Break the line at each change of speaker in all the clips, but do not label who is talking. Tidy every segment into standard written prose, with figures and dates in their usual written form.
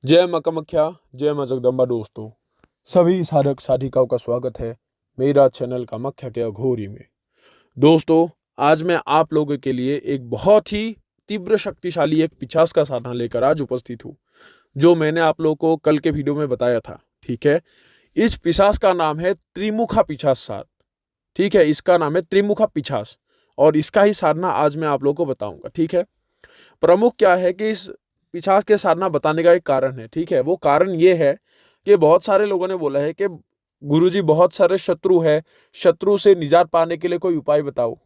जय मां कामाख्या, जय मां जगदम्बा। दोस्तों, सभी साधक साधिकाओं का स्वागत है मेरा चैनल कामाख्या के अघोरी में। दोस्तों, आज मैं आप लोगों के लिए एक बहुत ही तीव्र शक्तिशाली एक पिशाच का साधना लेकर आज उपस्थित हूँ, जो मैंने आप लोगों को कल के वीडियो में बताया था। ठीक है, इस पिशाच का नाम है त्रिमुखा पिशाच साध। ठीक है, इसका नाम है त्रिमुखा पिशाच और इसका ही साधना आज मैं आप लोगों को बताऊंगा। ठीक है, प्रमुख क्या है कि इस पिशाच के साधना बताने का एक कारण है। ठीक है, वो कारण ये है कि बहुत सारे लोगों ने बोला है कि गुरुजी बहुत सारे शत्रु है, शत्रु से निजात पाने के लिए कोई उपाय बताओ।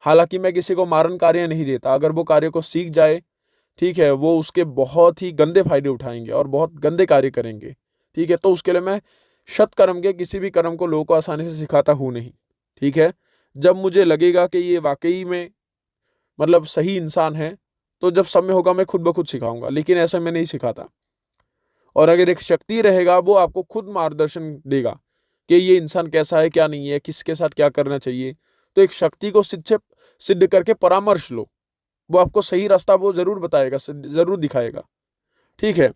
हालांकि मैं किसी को मारण कार्य नहीं देता, अगर वो कार्य को सीख जाए, ठीक है, वो उसके बहुत ही गंदे फायदे उठाएंगे और बहुत गंदे कार्य करेंगे। ठीक है, तो उसके लिए मैं शत कर्म के किसी भी कर्म को लोगों को आसानी से सिखाता हूं नहीं। ठीक है, जब मुझे लगेगा कि ये वाकई में मतलब सही इंसान है, तो जब समय होगा मैं खुद ब खुद सिखाऊंगा, लेकिन ऐसा मैं नहीं सिखाता। और अगर एक शक्ति रहेगा, वो आपको खुद मार्गदर्शन देगा कि ये इंसान कैसा है, क्या नहीं है, किसके साथ क्या करना चाहिए। तो एक शक्ति को सिद्ध करके परामर्श लो, वो आपको सही रास्ता वो जरूर बताएगा, जरूर दिखाएगा। ठीक है,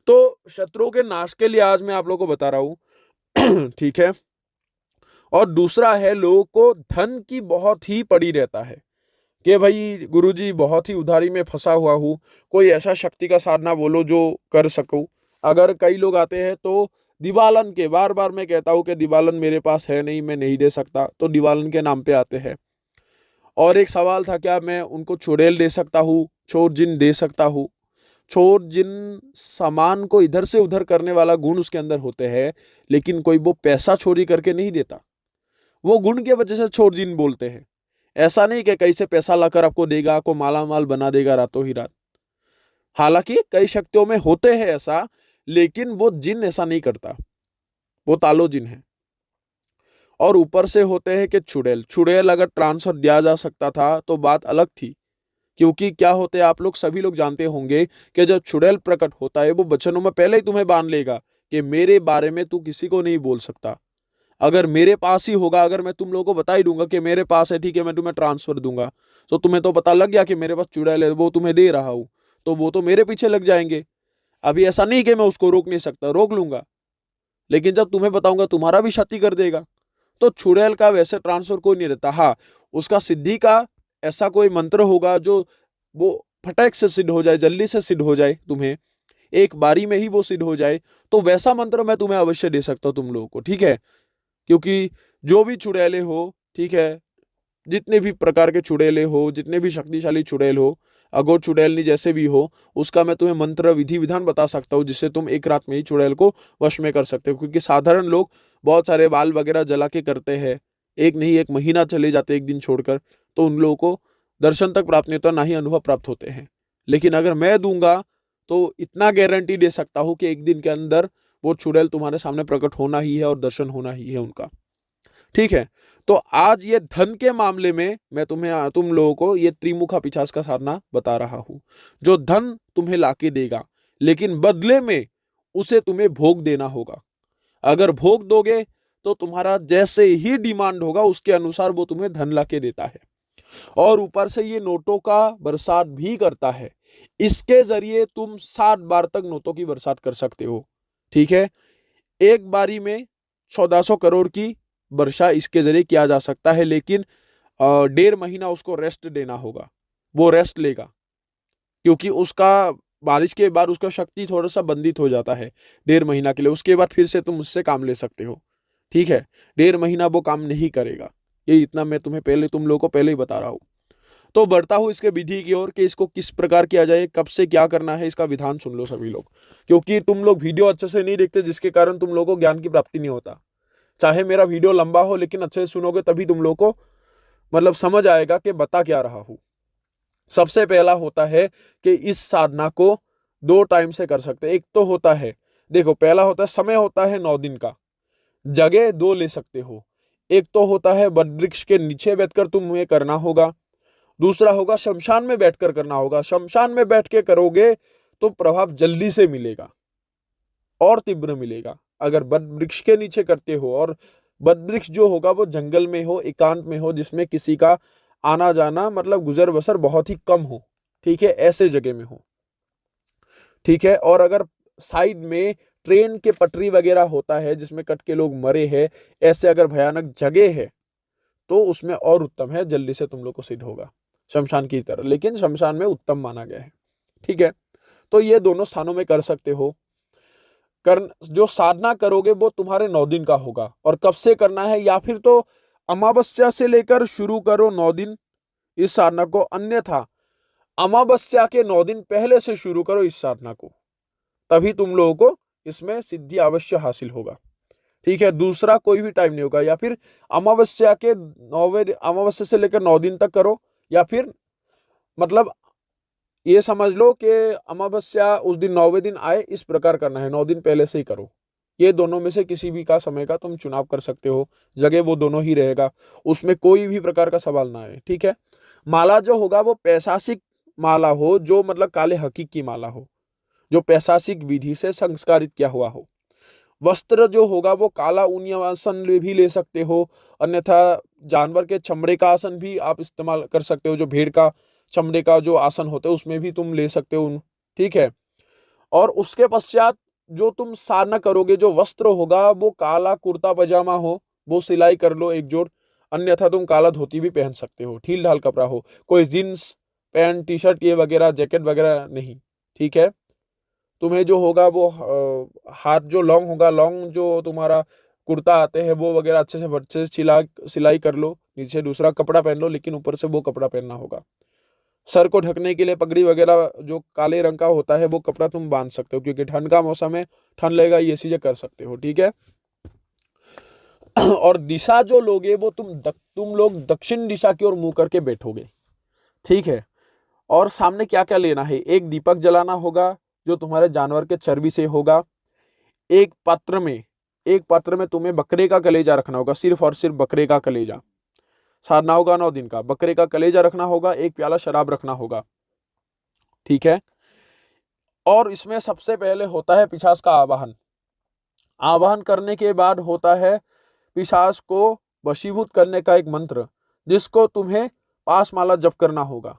तो शत्रुओं के नाश के लिए आज मैं आप लोगों को बता रहा हूं। ठीक है, और दूसरा है, लोगों को धन की बहुत ही पड़ी रहता है कि भाई गुरुजी बहुत ही उधारी में फंसा हुआ हूँ, कोई ऐसा शक्ति का साधना बोलो जो कर सकूं। अगर कई लोग आते हैं तो दिवालन के, बार बार मैं कहता हूँ कि दिवालन मेरे पास है नहीं, मैं नहीं दे सकता, तो दिवालन के नाम पे आते हैं। और एक सवाल था, क्या मैं उनको चुड़ैल दे सकता हूँ, चोर जिन दे सकता हूँ। चोर जिन सामान को इधर से उधर करने वाला गुण उसके अंदर होते हैं, लेकिन कोई वो पैसा चोरी करके नहीं देता। वो गुण की वजह से चोर जिन बोलते हैं। ऐसा नहीं कि कहीं से पैसा लाकर आपको देगा, आपको माला माल बना देगा रातों ही रात। हालांकि कई शक्तियों में होते हैं ऐसा, लेकिन वो जिन ऐसा नहीं करता, वो तालो जिन है। और ऊपर से होते हैं कि चुड़ैल, चुड़ैल अगर ट्रांसफर दिया जा सकता था तो बात अलग थी। क्योंकि क्या होते हैं, आप लोग सभी लोग जानते होंगे कि जब चुड़ैल प्रकट होता है, वो वचनों में पहले ही तुम्हें बांध लेगा कि मेरे बारे में तू किसी को नहीं बोल सकता। अगर मेरे पास ही होगा, अगर मैं तुम लोगों को बता ही दूंगा कि मेरे पास है, ठीक है, मैं तुम्हें ट्रांसफर दूंगा, तो तुम्हें तो पता लग गया कि मेरे पास चुड़ैल है, वो तुम्हें दे रहा हूं, तो वो तो मेरे पीछे लग जाएंगे। अभी ऐसा नहीं कि मैं उसको रोक नहीं सकता, रोक लूंगा, लेकिन जब तुम्हें बताऊंगा तुम्हारा भी क्षति कर देगा। तो चुड़ैल का वैसे ट्रांसफर कोई नहीं रहता। हाँ, उसका सिद्धि का ऐसा कोई मंत्र होगा जो वो फटक से सिद्ध हो जाए, जल्दी से सिद्ध हो जाए, तुम्हें एक बारी में ही वो सिद्ध हो जाए, तो वैसा मंत्र मैं तुम्हें अवश्य दे सकता हूं तुम लोगों को। ठीक है, क्योंकि जो भी चुड़ैले हो, ठीक है, जितने भी प्रकार के चुड़ैले हो, जितने भी शक्तिशाली चुड़ैल हो, अगोर चुड़ैलनी जैसे भी हो, उसका मैं तुम्हें मंत्र विधि विधान बता सकता हूँ, जिससे तुम एक रात में ही चुड़ैल को वश में कर सकते हो। क्योंकि साधारण लोग बहुत सारे बाल वगैरह जला के करते हैं, एक नहीं एक महीना चले जाते एक दिन छोड़कर, तो उन लोगों को दर्शन तक प्राप्त नहीं होता, ना ही अनुभव प्राप्त होते हैं। लेकिन अगर मैं दूंगा तो इतना गारंटी दे सकता हूँ कि एक दिन के अंदर वो चुड़ैल तुम्हारे सामने प्रकट होना ही है और दर्शन होना ही है उनका। ठीक है, तो आज ये धन के मामले में मैं तुम लोगों को ये त्रिमुखा पिशाच का साधना बता रहा हूं, जो धन तुम्हें लाके देगा, लेकिन बदले में उसे तुम्हें भोग देना होगा। अगर भोग दोगे तो तुम्हारा जैसे ही डिमांड होगा उसके अनुसार वो तुम्हें धन लाके देता है। और ऊपर से ये नोटों का बरसात भी करता है। इसके जरिए तुम 7 बार तक नोटों की बरसात कर सकते हो। ठीक है, एक बारी में 1400 करोड़ की वर्षा इसके जरिए किया जा सकता है, लेकिन 1.5 महीना उसको रेस्ट देना होगा। वो रेस्ट लेगा, क्योंकि उसका बारिश के बाद उसका शक्ति थोड़ा सा बंधित हो जाता है 1.5 महीना के लिए। उसके बाद फिर से तुम उससे काम ले सकते हो। ठीक है, 1.5 महीना वो काम नहीं करेगा। ये इतना मैं तुम्हें पहले, तुम लोगों को पहले ही बता रहा हूँ। तो बढ़ता हूँ इसके विधि की ओर कि इसको किस प्रकार किया जाए, कब से क्या करना है, इसका विधान सुन लो सभी लोग। क्योंकि तुम लोग वीडियो अच्छे से नहीं देखते, जिसके कारण तुम लोगों को ज्ञान की प्राप्ति नहीं होता। चाहे मेरा वीडियो लंबा हो, लेकिन अच्छे से सुनोगे तभी तुम लोग को मतलब समझ आएगा कि बता क्या रहा हूं। सबसे पहला होता है कि इस साधना को 2 टाइम से कर सकते हैं। एक तो होता है, देखो, पहला होता है समय होता है 9 दिन का, जगह 2 ले सकते हो। एक तो होता है वट वृक्ष के नीचे बैठकर तुम्हें करना होगा, दूसरा होगा शमशान में बैठकर करना होगा। शमशान में बैठ के करोगे तो प्रभाव जल्दी से मिलेगा और तीव्र मिलेगा। अगर वट वृक्ष के नीचे करते हो, और वट वृक्ष जो होगा वो जंगल में हो, एकांत में हो, जिसमें किसी का आना जाना मतलब गुजर बसर बहुत ही कम हो, ठीक है, ऐसे जगह में हो। ठीक है, और अगर साइड में ट्रेन के पटरी वगैरह होता है जिसमें कट के लोग मरे हैं, ऐसे अगर भयानक जगह है तो उसमें और उत्तम है, जल्दी से तुम लोग को सिद्ध होगा शमशान की तरह, लेकिन शमशान में उत्तम माना गया है। ठीक है, तो ये दोनों स्थानों में कर सकते हो। जो साधना करोगे वो तुम्हारे 9 दिन का होगा। और कब से करना है, या फिर तो अमावस्या से लेकर शुरू करो 9 दिन इस साधना को, अन्यथा अमावस्या के 9 दिन पहले से शुरू करो इस साधना को, तभी तुम लोगों को इसमें सिद्धि अवश्य हासिल होगा। ठीक है, दूसरा कोई भी टाइम नहीं होगा। या फिर अमावस्या से लेकर 9 दिन तक करो, या फिर मतलब ये समझ लो कि अमावस्या उस दिन 9वें दिन आए, इस प्रकार करना है, 9 दिन पहले से ही करो। ये दोनों में से किसी भी का समय का तुम चुनाव कर सकते हो, जगह वो दोनों ही रहेगा, उसमें कोई भी प्रकार का सवाल ना आए। ठीक है, माला जो होगा वो पैशासिक माला हो, जो मतलब काले हकीक की माला हो, जो पैशासिक विधि से संस्कारित किया हुआ हो। वस्त्र जो होगा वो काला ऊनी आसन भी ले सकते हो, अन्यथा जानवर के चमड़े का आसन भी आप इस्तेमाल कर सकते हो, जो भेड़ का चमड़े का जो आसन होते हैं उसमें भी तुम ले सकते हो। ठीक है, और उसके पश्चात जो तुम साधना करोगे, जो वस्त्र होगा वो काला कुर्ता पजामा हो, वो सिलाई कर लो एक जोड़, अन्यथा तुम काला धोती भी पहन सकते हो, ढील ढाल कपड़ा हो, कोई जींस पैंट टी शर्ट ये वगैरह जैकेट वगैरह नहीं। ठीक है, तुम्हें जो होगा वो हाथ जो लॉन्ग होगा, लॉन्ग जो तुम्हारा कुर्ता आते हैं वो वगैरह अच्छे से सिलाई कर लो, नीचे दूसरा कपड़ा पहन लो, लेकिन ऊपर से वो कपड़ा पहनना होगा। सर को ढकने के लिए पगड़ी वगैरह जो काले रंग का होता है वो कपड़ा तुम बांध सकते हो, क्योंकि ठंड का मौसम है, ठंड लगेगा, ये चीजें कर सकते हो। ठीक है, और दिशा जो लोगे वो तुम लोग दक्षिण दिशा की ओर मुंह करके बैठोगे। ठीक है, और सामने क्या क्या लेना है, एक दीपक जलाना होगा जो तुम्हारे जानवर के चर्बी से होगा। एक पात्र में तुम्हें बकरे का कलेजा रखना होगा, सिर्फ और सिर्फ बकरे का कलेजा। साधना होगा 9 दिन का, बकरे का कलेजा रखना होगा, एक प्याला शराब रखना होगा। ठीक है, और इसमें सबसे पहले होता है पिशाच का आवाहन। आवाहन करने के बाद होता है पिशाच को वशीभूत करने का एक मंत्र, जिसको तुम्हें पासमाला जप करना होगा।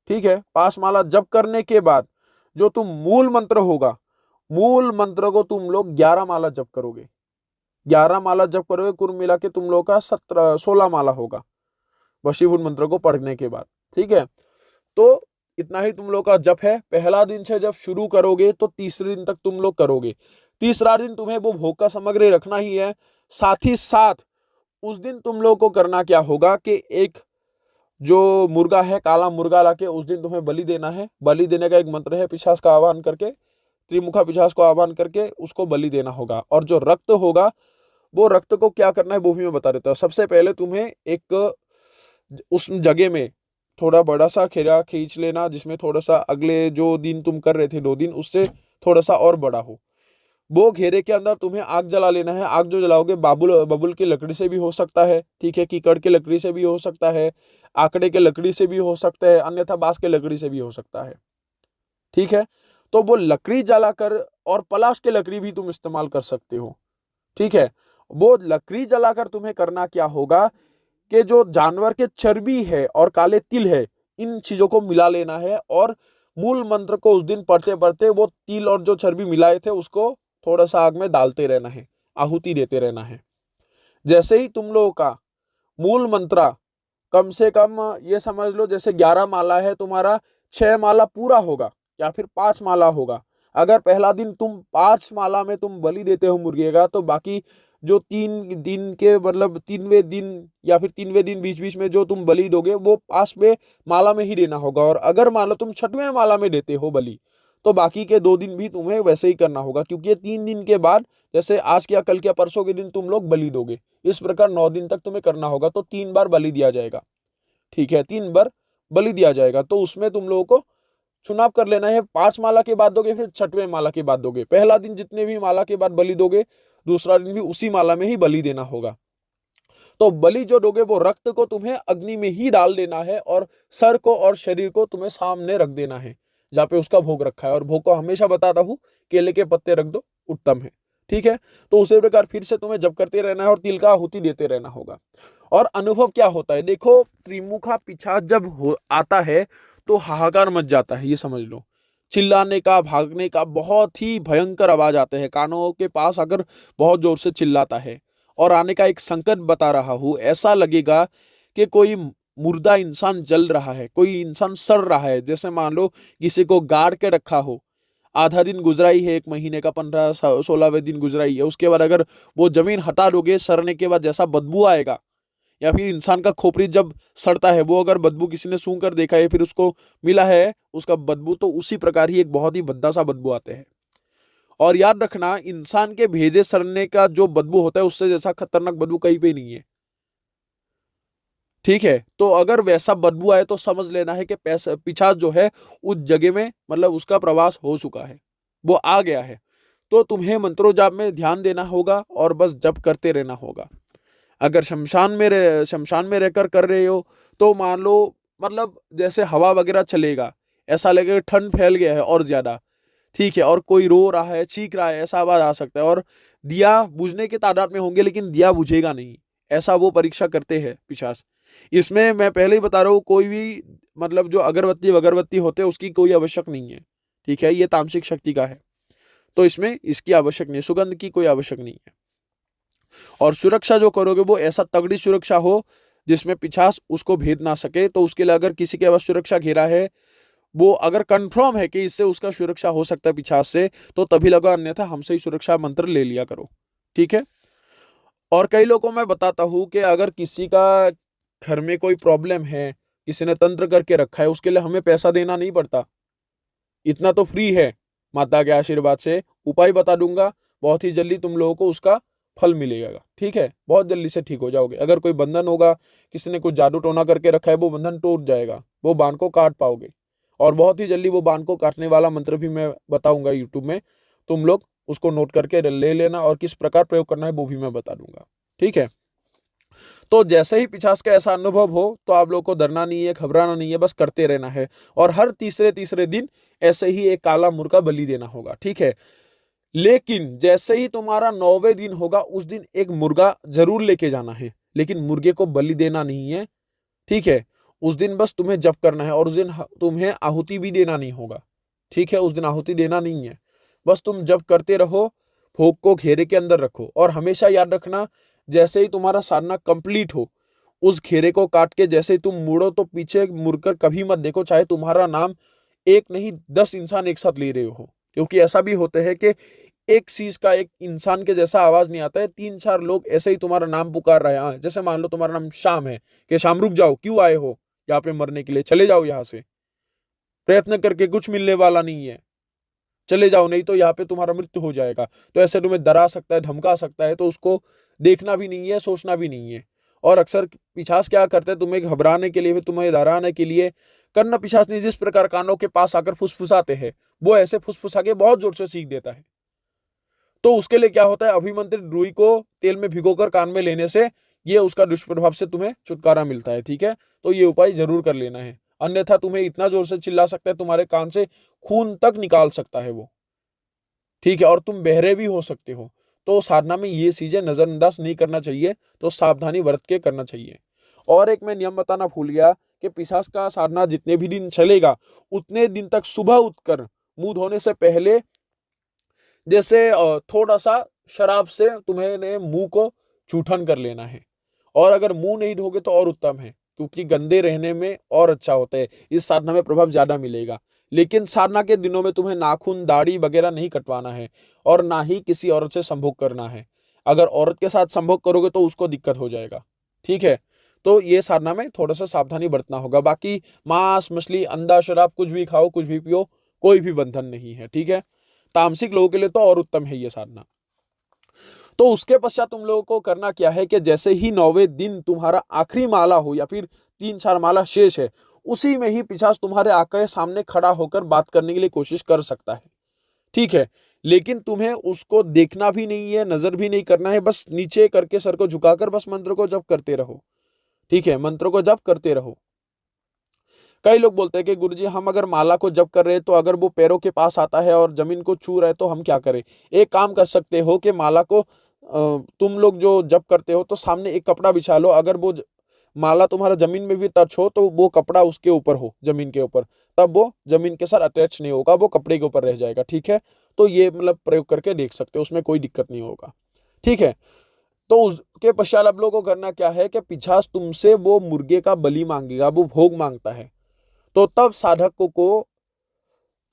ठीक है, पासमाला जप करने के बाद जो तुम मूल मंत्र होगा, मूल मंत्र को तुम लोग 11 माला जप करोगे। 11 माला जप करोगे, कुल मिला के तुम लोग का 16 माला होगा वशीभूत मंत्र को पढ़ने के बाद। ठीक है, तो इतना ही तुम लोग का जप है। पहला दिन से जब शुरू करोगे तो तीसरे दिन तक तुम लोग करोगे। तीसरा दिन तुम्हें वो भोग का सामग्री रखना ही है। साथ ही साथ उस दिन तुम लोग को करना क्या होगा कि एक जो मुर्गा है, काला मुर्गा लाके उस दिन तुम्हें बलि देना है। बलि देने का एक मंत्र है, पिशाच का आह्वान करके, त्रिमुखा पिशाच को आह्वान करके उसको बलि देना होगा। और जो रक्त होगा, वो रक्त को क्या करना है वो भी मैं बता देता हूँ। सबसे पहले तुम्हें एक उस जगह में थोड़ा बड़ा सा घेरा खींच लेना, जिसमें थोड़ा सा अगले जो दिन तुम कर रहे थे 2 दिन, उससे थोड़ा सा और बड़ा हो। वो घेरे के अंदर तुम्हें आग जला लेना है। आग जो जलाओगे बबुल की लकड़ी से भी हो सकता है, ठीक है, कीकड़ की लकड़ी से भी हो सकता है, आकड़े के लकड़ी से भी हो सकता है, अन्यथा बांस के लकड़ी से भी हो सकता है। ठीक है, तो वो लकड़ी जलाकर, और पलाश के लकड़ी भी तुम इस्तेमाल कर सकते हो। ठीक है, वो लकड़ी जलाकर तुम्हें करना क्या होगा कि जो जानवर के चर्बी है और काले तिल है, इन चीजों को मिला लेना है, और मूल मंत्र को उस दिन पढ़ते पढ़ते वो तिल और जो चर्बी मिलाए थे उसको थोड़ा सा आग में डालते रहना है, आहुति देते रहना है। जैसे ही तुम लोगों का मूल मंत्र कम से कम ये समझ लो, जैसे 11 माला है तुम्हारा, 6 माला पूरा होगा या फिर 5 माला होगा। अगर पहला दिन तुम 5 माला में तुम बलि देते हो मुर्गे का, तो बाकी जो 3 दिन के मतलब 3वें दिन या फिर 3वें दिन बीच बीच में जो तुम बलि दोगे वो 5वें माला में ही देना होगा। और अगर मान लो तुम 6वें माला में देते हो बलि, तो बाकी के 2 दिन भी तुम्हें वैसे ही करना होगा, क्योंकि 3 दिन के बाद, जैसे आज क्या कल क्या परसों के दिन तुम लोग बलि दोगे, इस प्रकार 9 दिन तक तुम्हें करना होगा। तो 3 बार बलि दिया जाएगा। ठीक है, 3 बार बलि दिया जाएगा। तो उसमें तुम लोगों को चुनाव कर लेना है, 5 माला के बाद दोगे, फिर 6वें माला के बाद दोगे। पहला दिन जितने भी माला के बाद बलि दोगे, दूसरा दिन भी उसी माला में ही बलि देना होगा। तो बलि जो दोगे वो रक्त को तुम्हें अग्नि में ही डाल देना है, और सर को और शरीर को तुम्हें सामने रख देना है जहाँ पे उसका भोग रखा है। और भोग को हमेशा बताता हूँ, केले के पत्ते रख दो, उत्तम है। ठीक है, तो उसी प्रकार फिर से तुम्हें जप करते रहना है और तिल का आहुति देते रहना होगा। और अनुभव क्या होता है, देखो त्रिमुखा पिशाच जब आता है तो हाहाकार मच जाता है, ये समझ लो। चिल्लाने का, भागने का, बहुत ही भयंकर आवाज आते हैं कानों के पास अगर बहुत जोर से चिल्लाता है और आने का एक संकट बता रहा हूं। ऐसा लगेगा कि कोई मुर्दा इंसान जल रहा है, कोई इंसान सड़ रहा है, जैसे मान लो किसी को गाड़ के रखा हो। आधा दिन गुजरा ही है, 1 महीने का 15-16वें दिन गुजरा ही है, उसके बाद अगर वो जमीन हटा दोगे, सड़ने के बाद जैसा बदबू आएगा, या फिर इंसान का खोपड़ी जब सड़ता है वो अगर बदबू किसी ने सूंघ कर देखा है फिर उसको मिला है उसका बदबू, तो उसी प्रकार ही एक बहुत ही भद्दा सा बदबू आते हैं। और याद रखना, इंसान के भेजे सड़ने का जो बदबू होता है उससे जैसा खतरनाक बदबू कहीं पे नहीं है। ठीक है, तो अगर वैसा बदबू आए तो समझ लेना है कि पैसा पिशाच जो है उस जगह में, मतलब उसका प्रवास हो चुका है, वो आ गया है। तो तुम्हें मंत्रो जाप में ध्यान देना होगा और बस जप करते रहना होगा। अगर शमशान में रहकर कर रहे हो तो मान लो, मतलब जैसे हवा वगैरह चलेगा, ऐसा लगेगा ठंड फैल गया है और ज्यादा। ठीक है, और कोई रो रहा है, चीख रहा है, ऐसा आवाज आ सकता है। और दिया बुझने की तादाद में होंगे लेकिन दिया बुझेगा नहीं, ऐसा वो परीक्षा करते हैं पिशाच। इसमें मैं पहले ही बता रहा हूँ, कोई भी मतलब जो अगरबत्ती वगरबत्ती होते हैं उसकी कोई आवश्यक नहीं है। ठीक है, ये तामसिक शक्ति का है, तो इसमें इसकी आवश्यक नहीं, सुगंध की कोई आवश्यक नहीं है। और सुरक्षा जो करोगे वो ऐसा तगड़ी सुरक्षा हो जिसमें पिशाच उसको भेद ना सके। तो उसके लिए अगर किसी के पास सुरक्षा घेरा है, वो अगर कंफर्म है कि इससे उसका सुरक्षा हो सकता है पिशाच से, तो तभी लगा, अन्यथा हमसे ही सुरक्षा मंत्र ले लिया करो। ठीक है। और कई लोगों को मैं बताता हूं कि अगर किसी का घर में कोई प्रॉब्लम है, किसी ने तंत्र करके रखा है, उसके लिए हमें पैसा देना नहीं पड़ता, इतना तो फ्री है। माता के आशीर्वाद से उपाय बता दूंगा, बहुत ही जल्दी तुम लोगों को उसका फल मिलेगा। ठीक है, बहुत जल्दी से ठीक हो जाओगे। अगर कोई बंधन होगा, किसी ने कुछ जादू टोना करके रखा है, वो बंधन टूट जाएगा, वो बांध को काट पाओगे। और बहुत ही जल्दी वो बांध को काटने वाला मंत्र भी मैं बताऊंगा यूट्यूब में, तुम लोग उसको नोट करके ले लेना, और किस प्रकार प्रयोग करना है वो भी मैं बता दूंगा। ठीक है, तो जैसे ही पिशाच का ऐसा अनुभव हो तो आप लोग को डरना नहीं है, घबराना नहीं है, बस करते रहना है। और हर तीसरे तीसरे दिन ऐसे ही एक काला मुर्गा बलि देना होगा। ठीक है, लेकिन जैसे ही तुम्हारा 9वें दिन होगा उस दिन एक मुर्गा जरूर लेके जाना है, लेकिन मुर्गे को बलि देना नहीं है। ठीक है, उस दिन बस तुम्हें जप करना है, और उस दिन तुम्हें आहुति भी देना नहीं होगा। ठीक है, उस दिन आहुति देना नहीं है, बस तुम जप करते रहो, भोग को घेरे के अंदर रखो। और हमेशा याद रखना, जैसे ही तुम्हारा साधना कंप्लीट हो, उस घेरे को काट के जैसे ही तुम मुड़ो तो पीछे मुड़कर कभी मत देखो, चाहे तुम्हारा नाम एक नहीं 10 इंसान एक साथ ले रहे हो। क्योंकि ऐसा भी होता है कि एक चीज का एक इंसान के जैसा आवाज नहीं आता है, 3-4 लोग ऐसे ही तुम्हारा नाम पुकार रहे हैं। जैसे मान लो तुम्हारा नाम श्याम है, कि श्याम रुक जाओ, क्यों आए हो यहाँ पे मरने के लिए, चले जाओ यहाँ से, प्रयत्न करके कुछ मिलने वाला नहीं है, चले जाओ, नहीं तो यहाँ पे तुम्हारा मृत्यु हो जाएगा। तो ऐसे तुम्हें डरा सकता है, धमका सकता है, तो उसको देखना भी नहीं है, सोचना भी नहीं है। और अक्सर पिशाच क्या करते हैं, तुम्हें घबराने के लिए, तुम्हें डराने के लिए, कर्ण पिशाच ने जिस प्रकार कानों के पास आकर फुसफुसाते हैं, वो ऐसे फुसफुसा के बहुत जोर से सीख देता है। तो उसके लिए क्या होता है, अभिमंत्रित रुई को तेल में भिगोकर कान में लेने से ये उसका दुष्प्रभाव से तुम्हें छुटकारा मिलता है। ठीक है, तो ये उपाय जरूर कर लेना है, अन्यथा तुम्हें इतना जोर से चिल्ला सकता है, तुम्हारे कान से खून तक निकाल सकता है वो। ठीक है, और तुम बहरे भी हो सकते हो। तो साधना में ये चीजें नजरअंदाज नहीं करना चाहिए, तो सावधानी बरत के करना चाहिए। और एक मैं नियम बताना भूल गया कि पिशाच का साधना जितने भी दिन चलेगा उतने दिन तक सुबह उठकर मुंह धोने से पहले जैसे थोड़ा सा शराब से तुम्हें मुंह को चूठन कर लेना है। और अगर मुंह नहीं धोगे तो और उत्तम है, क्योंकि गंदे रहने में और अच्छा होता है, इस साधना में प्रभाव ज्यादा मिलेगा। लेकिन साधना के दिनों में तुम्हें नाखून दाढ़ी वगैरह नहीं कटवाना है, और ना ही किसी औरत से संभोग करना है। अगर औरत के साथ संभोग करोगे तो उसको दिक्कत हो जाएगा। ठीक है, तो ये साधना में थोड़ा सा सावधानी बरतना होगा। बाकी मांस मछली अंडा शराब कुछ भी खाओ, कुछ भी पियो, कोई भी बंधन नहीं है। ठीक है, तामसिक लोगों के लिए तो और उत्तम है ये साधना। तो उसके पश्चात तुम लोगों को करना क्या है कि जैसे ही 9वें दिन तुम्हारा आखिरी माला हो या फिर 3-4 माला शेष है, उसी में ही पिशाच तुम्हारे आंखों के सामने खड़ा होकर बात करने के लिए कोशिश कर सकता है। ठीक है, लेकिन तुम्हें उसको देखना भी नहीं है, नजर भी नहीं करना है, बस नीचे करके सर को झुकाकर बस मंत्र को जप करते रहो। ठीक है, मंत्र को जप करते रहो। कई लोग बोलते हैं कि गुरुजी हम अगर माला को जप कर रहे हैं तो अगर वो पैरों के पास आता है और जमीन को छू रहा है तो हम क्या करें। एक काम कर सकते हो कि माला को तुम लोग जो जप करते हो तो सामने एक कपड़ा बिछा लो। अगर वो माला तुम्हारा जमीन में भी टच हो तो वो कपड़ा उसके ऊपर हो, जमीन के ऊपर, तब वो जमीन के साथ अटैच नहीं होगा, वो कपड़े के ऊपर रह जाएगा। ठीक है, तो ये मतलब प्रयोग करके देख सकते हो, उसमें कोई दिक्कत नहीं होगा। ठीक है, तो उसके पश्चात आप लोगों को करना क्या है कि पिशाच तुमसे वो मुर्गे का बलि मांगेगा, वो भोग मांगता है। तो तब साधक को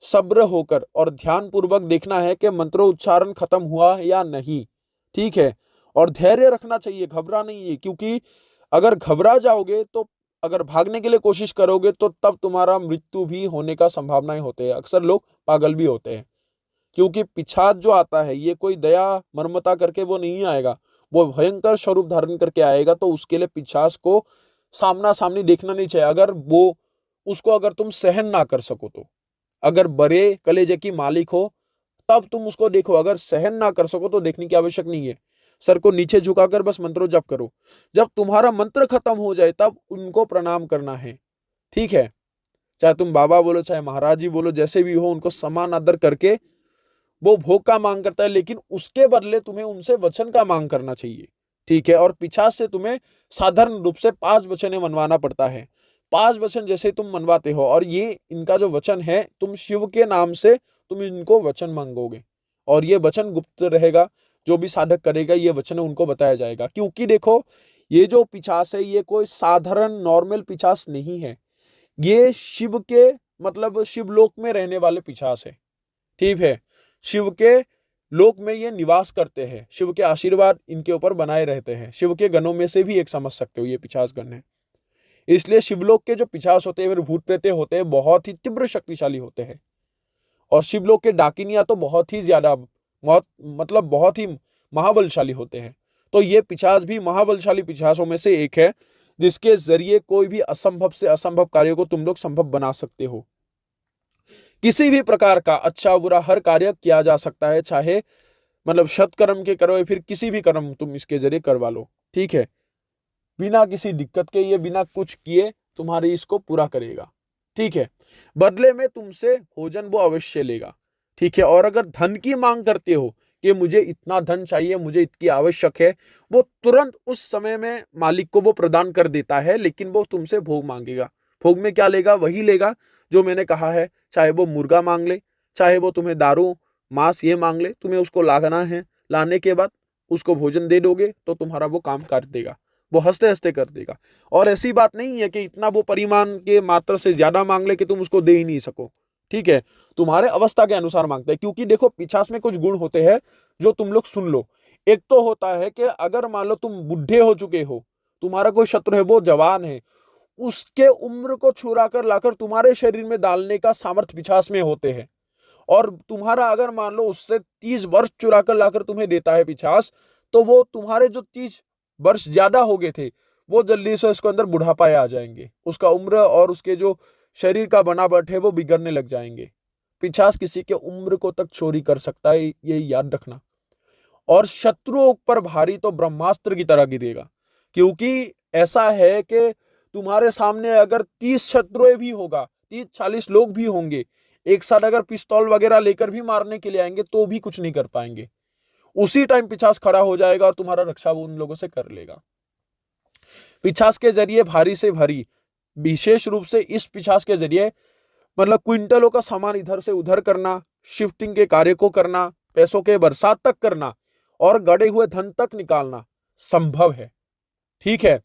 सब्र होकर और ध्यान पूर्वक देखना है कि मंत्रोच्चारण खत्म हुआ या नहीं। ठीक है, और धैर्य रखना चाहिए, घबरा नहीं है, क्योंकि अगर घबरा जाओगे तो अगर भागने के लिए कोशिश करोगे तो तब तुम्हारा मृत्यु भी होने का संभावनाएं होते हैं। अक्सर लोग पागल भी होते हैं, क्योंकि पिशाच जो आता है ये कोई दया मर्मता करके वो नहीं आएगा, वो भयंकर स्वरूप धारण करके आएगा। तो उसके लिए पिशाच को सामना सामनी देखना नहीं चाहिए। अगर वो उसको अगर तुम सहन ना कर सको तो, अगर बड़े कलेजे की मालिक हो तब तुम उसको देखो, अगर सहन ना कर सको तो देखने की आवश्यक नहीं है। सर को नीचे झुकाकर बस मंत्रो जप करो। जब तुम्हारा मंत्र खत्म हो जाए तब उनको प्रणाम करना है। ठीक है, चाहे तुम बाबा बोलो चाहे महाराज जी बोलो, जैसे भी हो उनको समान आदर करके, वो भोग का मांग करता है लेकिन उसके बदले तुम्हें उनसे वचन का मांग करना चाहिए। ठीक है, और पिशाच से तुम्हें साधारण रूप से 5 वचन मनवाना पड़ता है। 5 वचन जैसे तुम मनवाते हो, और ये इनका जो वचन है तुम शिव के नाम से तुम इनको वचन मांगोगे, और ये वचन गुप्त रहेगा। जो भी साधक करेगा ये वचन उनको बताया जाएगा, क्योंकि देखो ये जो पिशाच है ये कोई साधारण नॉर्मल पिशाच नहीं है, ये शिव के मतलब शिवलोक में रहने वाले पिशाच है। ठीक है, शिव के लोक में ये निवास करते हैं, शिव के आशीर्वाद इनके ऊपर बनाए रहते हैं। शिव के गणों में से भी एक समझ सकते हो ये पिशाच गण है। इसलिए शिवलोक के जो पिशाच होते हैं, भूत प्रेत होते हैं, बहुत ही तीव्र शक्तिशाली होते हैं। और शिवलोक के डाकिनिया तो बहुत ही ज्यादा बहुत ही महाबलशाली होते हैं। तो ये पिशाच भी महाबलशाली पिशाचों में से एक है, जिसके जरिए कोई भी असंभव से असंभव कार्य को तुम लोग संभव बना सकते हो। किसी भी प्रकार का अच्छा बुरा हर कार्य किया जा सकता है, चाहे मतलब सत्कर्म के करो या फिर किसी भी कर्म तुम इसके जरिए करवा लो। ठीक है, बिना किसी दिक्कत के, ये बिना कुछ किए तुम्हारी इसको पूरा करेगा। ठीक है, बदले में तुमसे भोजन वो अवश्य लेगा। ठीक है, और अगर धन की मांग करते हो कि मुझे इतना धन चाहिए, मुझे इतनी आवश्यक है, वो तुरंत उस समय में मालिक को वो प्रदान कर देता है, लेकिन वो तुमसे भोग मांगेगा। भोग में क्या लेगा? वही लेगा जो मैंने कहा है, चाहे वो मुर्गा मांग ले, चाहे वो तुम्हें दारू मांस ये मांग ले, तुम्हें उसको लाना है। लाने के बाद उसको भोजन दे दोगे तो तुम्हारा वो काम कर देगा, वो हंसते हंसते कर देगा। और ऐसी बात नहीं है कि इतना वो परिमाण के मात्रा से ज्यादा मांग ले कि तुम उसको दे ही नहीं सको। ठीक है, तुम्हारे अवस्था के अनुसार मांगता है, क्योंकि देखो पिशाच में कुछ गुण होते हैं जो तुम लोग सुन लो। एक तो होता है कि अगर मान लो तुम बुढ़े हो चुके हो, तुम्हारा कोई शत्रु है वो जवान है, उसके उम्र को छुरा कर लाकर तुम्हारे शरीर में डालने का सामर्थ्य पिशाच में होते हैं। और तुम्हारा अगर मान लो उससे 30 वर्ष चुरा कर लाकर तुम्हें देता है पिशाच, तो वो तुम्हारे जो 30 वर्ष ज्यादा हो गए थे वो जल्दी से उसके अंदर बुढ़ापा आ जाएंगे, उसका उम्र और उसके जो शरीर का बनावट है वो बिगड़ने लग जाएंगे। पिशाच किसी के उम्र को तक चोरी कर सकता है, ये याद रखना। और शत्रुओं पर भारी तो ब्रह्मास्त्र की तरह गिरेगा, क्योंकि ऐसा है कि तुम्हारे सामने अगर 30 शत्रुएं भी होगा, 30-40 लोग भी होंगे, एक साथ अगर पिस्तौल वगैरह लेकर भी मारने के लिए आएंगे तो भी कुछ नहीं कर पाएंगे। उसी टाइम पिशाच खड़ा हो जाएगा और तुम्हारा रक्षा वो उन लोगों से कर लेगा। पिशाच के जरिए भारी से भारी, विशेष रूप से इस पिशाच के जरिए मतलब क्विंटलों का सामान इधर से उधर करना, शिफ्टिंग के कार्य को करना, पैसों के बरसात तक करना और गड़े हुए धन तक निकालना संभव है। ठीक है,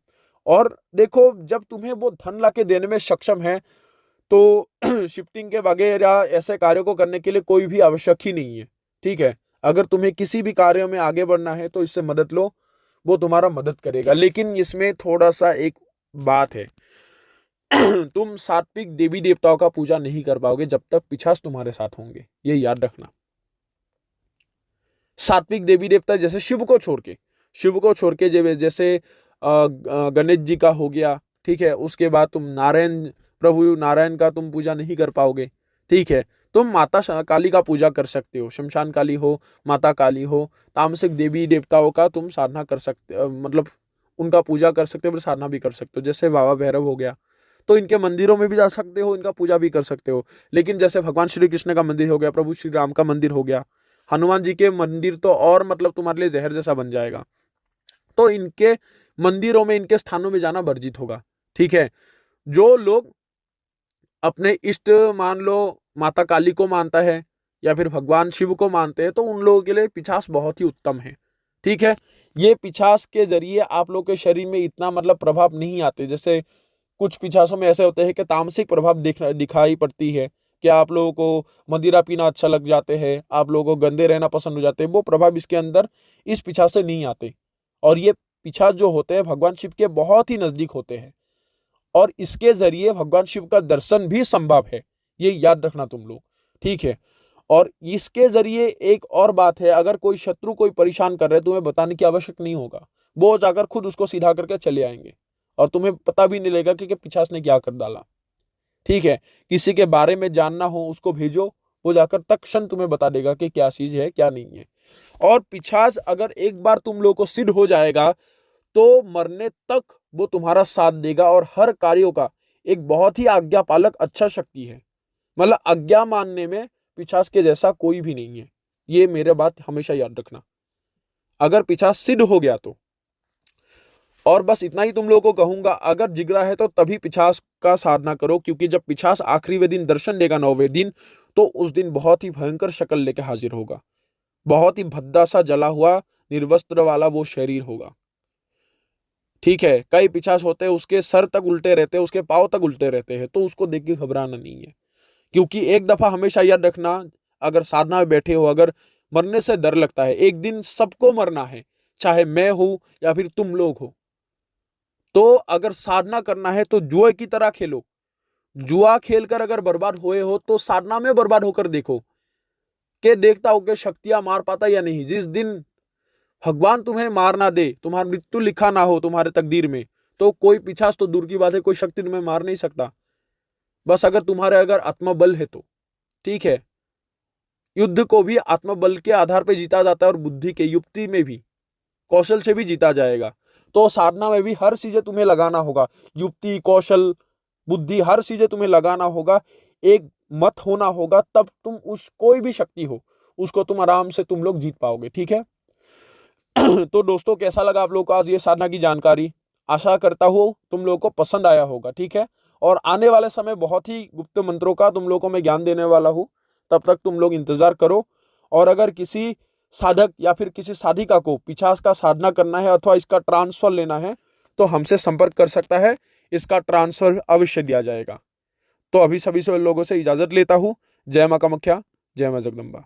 और देखो जब तुम्हें वो धन लाके देने में सक्षम है तो शिफ्टिंग के वगैरह ऐसे कार्यों को करने के लिए कोई भी आवश्यक ही नहीं है। ठीक है, अगर तुम्हें किसी भी कार्य में आगे बढ़ना है तो इससे मदद लो, वो तुम्हारा मदद करेगा। लेकिन इसमें थोड़ा सा एक बात है, तुम सात्विक देवी देवताओं का पूजा नहीं कर पाओगे जब तक पिशाच तुम्हारे साथ होंगे, ये याद रखना। सात्विक देवी देवता जैसे शिव को छोड़ के जैसे गणेश जी का हो गया। ठीक है, उसके बाद तुम प्रभु नारायण का तुम पूजा नहीं कर पाओगे। ठीक है, तुम माता काली का पूजा कर सकते हो, शमशान काली हो, माता काली हो, तामसिक देवी देवताओं का तुम साधना कर सकते, मतलब उनका पूजा कर सकते हो, साधना भी कर सकते हो। जैसे बाबा भैरव हो गया, तो इनके मंदिरों में भी जा सकते हो, इनका पूजा भी कर सकते हो। लेकिन जैसे भगवान श्री कृष्ण का मंदिर हो गया, प्रभु श्री राम का मंदिर हो गया, हनुमान जी के मंदिर तो और मतलब तुम्हारे लिए जहर जैसा बन जाएगा। तो इनके मंदिरों में, इनके स्थानों में जाना वर्जित होगा। ठीक है, जो लोग अपने इष्ट, मान लो माता काली को मानता है या फिर भगवान शिव को मानते हैं, तो उन लोगों के लिए पिछास बहुत ही उत्तम है। ठीक है, ये पिछास के जरिए आप लोग के शरीर में इतना मतलब प्रभाव नहीं आते। जैसे कुछ पिछासों में ऐसे होते हैं कि तामसिक प्रभाव दिखाई पड़ती है कि आप लोगों को मदिरा पीना अच्छा लग जाते हैं, आप लोगों को गंदे रहना पसंद हो जाते हैं, वो प्रभाव इसके अंदर इस पिछास से नहीं आते। और ये पिछास जो होते हैं भगवान शिव के बहुत ही नजदीक होते हैं, और इसके जरिए भगवान शिव का दर्शन भी संभव है, ये याद रखना तुम लोग। ठीक है, और इसके जरिए एक और बात है, अगर कोई शत्रु कोई परेशान कर रहे हैं, तुम्हें बताने की आवश्यक नहीं होगा, वो जाकर खुद उसको सीधा करके चले आएंगे और तुम्हें पता भी नहीं लगेगा कि पिछास ने क्या कर डाला। ठीक है, किसी के बारे में जानना हो उसको भेजो, वो जाकर तत्क्षण तुम्हें बता देगा कि क्या चीज है क्या नहीं है। और पिछास अगर एक बार तुम लोग को सिद्ध हो जाएगा तो मरने तक वो तुम्हारा साथ देगा, और हर कार्यों का एक बहुत ही आज्ञा पालक अच्छा शक्ति है। मतलब आज्ञा मानने में पिछास के जैसा कोई भी नहीं है, ये मेरे बात हमेशा याद रखना, अगर पिछास सिद्ध हो गया तो। और बस इतना ही तुम लोगों को कहूंगा, अगर जिगरा है तो तभी पिछास का साधना करो, क्योंकि जब पिछास आखिरी दिन दर्शन देगा 9वें दिन, तो उस दिन बहुत ही भयंकर शक्ल लेके हाजिर होगा, बहुत ही भद्दा सा जला हुआ निर्वस्त्र वाला वो शरीर होगा। ठीक है, कई पिछास होते हैं उसके सर तक उल्टे रहते हैं, उसके पांव तक उल्टे रहते हैं, तो उसको देख के घबराना नहीं है। क्योंकि एक दफा हमेशा याद रखना, अगर साधना में बैठे हो, अगर मरने से डर लगता है, एक दिन सबको मरना है, चाहे मैं हूं या फिर तुम लोग हो। तो अगर साधना करना है तो जुए की तरह खेलो, जुआ खेलकर अगर बर्बाद हुए हो तो साधना में बर्बाद होकर देखो कि देखता हो कि शक्तियां मार पाता या नहीं। जिस दिन भगवान तुम्हें मार ना दे, तुम्हारा मृत्यु लिखा ना हो तुम्हारे तकदीर में, तो कोई पिछास तो दूर की बात है, कोई शक्ति तुम्हें मार नहीं सकता। बस अगर तुम्हारे अगर आत्मबल है तो। ठीक है, युद्ध को भी आत्मबल के आधार पर जीता जाता है, और बुद्धि के, युक्ति में भी, कौशल से भी जीता जाएगा। तो साधना में भी हर चीजें तुम्हें लगाना होगा, युक्ति, कौशल, बुद्धि, हर चीजें तुम्हें लगाना होगा, एक मत होना होगा, तब तुम उस कोई भी शक्ति हो उसको तुम आराम से तुम लोग जीत पाओगे। ठीक है, तो दोस्तों कैसा लगा आप लोगों को आज ये साधना की जानकारी? आशा करता हूँ तुम लोगों को पसंद आया होगा। ठीक है, और आने वाले समय बहुत ही गुप्त मंत्रों का तुम लोगों को मैं ज्ञान देने वाला हूँ, तब तक तुम लोग इंतजार करो। और अगर किसी साधक या फिर किसी साधिका को पिछास का साधना करना है अथवा इसका ट्रांसफर लेना है, तो हमसे संपर्क कर सकता है, इसका ट्रांसफर अवश्य दिया जाएगा। तो अभी सभी से लोगों से इजाजत लेता हूँ। जय मां कामाख्या, जय मां जगदम्बा।